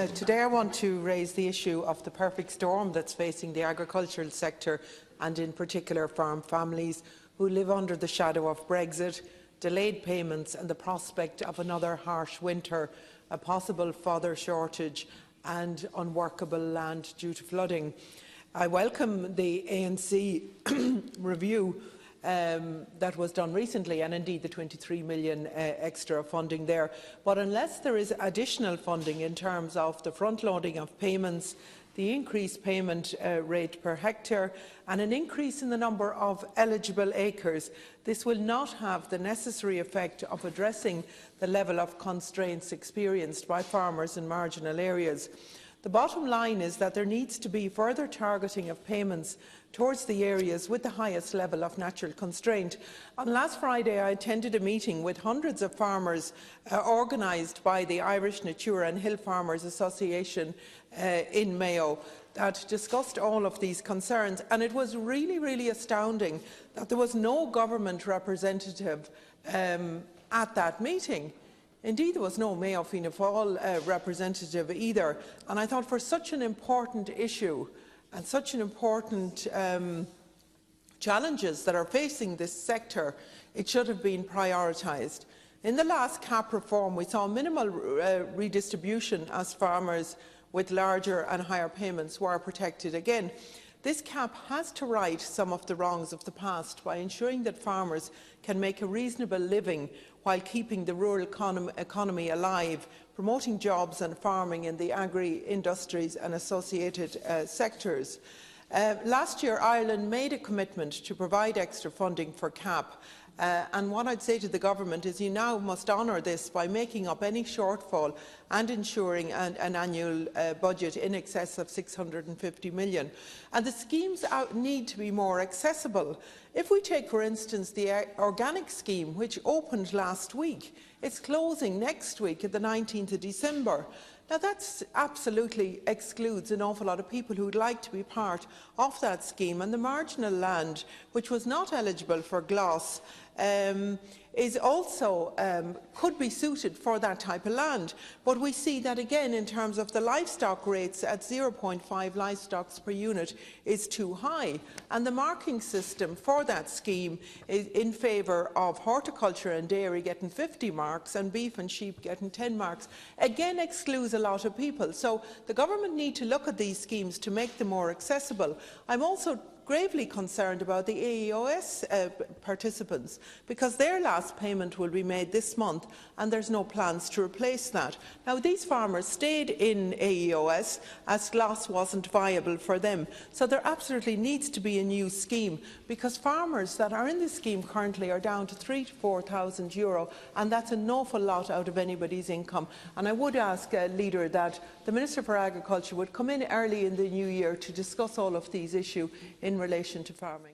Today I want to raise the issue of the perfect storm that's facing the agricultural sector and in particular farm families who live under the shadow of Brexit, delayed payments and the prospect of another harsh winter, a possible fodder shortage and unworkable land due to flooding. I welcome the ANC review that was done recently, and indeed the 23 million extra funding there. But unless there is additional funding in terms of the front-loading of payments, the increased payment rate per hectare and an increase in the number of eligible acres, this will not have the necessary effect of addressing the level of constraints experienced by farmers in marginal areas. The bottom line is that there needs to be further targeting of payments towards the areas with the highest level of natural constraint. On last Friday, I attended a meeting with hundreds of farmers organised by the Irish Natura and Hill Farmers Association in Mayo that discussed all of these concerns, and it was really astounding that there was no government representative at that meeting. Indeed, there was no Mayo Fianna Fáil representative either, and I thought for such an important issue and such an important challenges that are facing this sector, it should have been prioritised. In the last CAP reform, we saw minimal redistribution as farmers with larger and higher payments were protected again. This CAP has to right some of the wrongs of the past by ensuring that farmers can make a reasonable living while keeping the rural economy alive, promoting jobs and farming in the agri-industries and associated sectors. Last year, Ireland made a commitment to provide extra funding for CAP. And what I'd say to the government is you now must honour this by making up any shortfall and ensuring an annual budget in excess of 650 million. And the schemes need to be more accessible. If we take, for instance, the organic scheme, which opened last week, it's closing next week at the 19th of December. Now, that absolutely excludes an awful lot of people who would like to be part of that scheme, and the marginal land, which was not eligible for GLOS, is also could be suited for that type of land. But we see that again in terms of the livestock rates at 0.5 livestock per unit is too high, and the marking system for that scheme is in favour of horticulture and dairy getting 50 marks and beef and sheep getting 10 marks, again excludes a lot of people. So the government need to look at these schemes to make them more accessible. I'm also gravely concerned about the AEOS participants, because their last payment will be made this month and there's no plans to replace that. Now, these farmers stayed in AEOS as GLOS wasn't viable for them, so there absolutely needs to be a new scheme, because farmers that are in this scheme currently are down to €3,000 to €4,000, and that's an awful lot out of anybody's income. And I would ask, Leader, that the Minister for Agriculture would come in early in the new year to discuss all of these issues in relation to farming.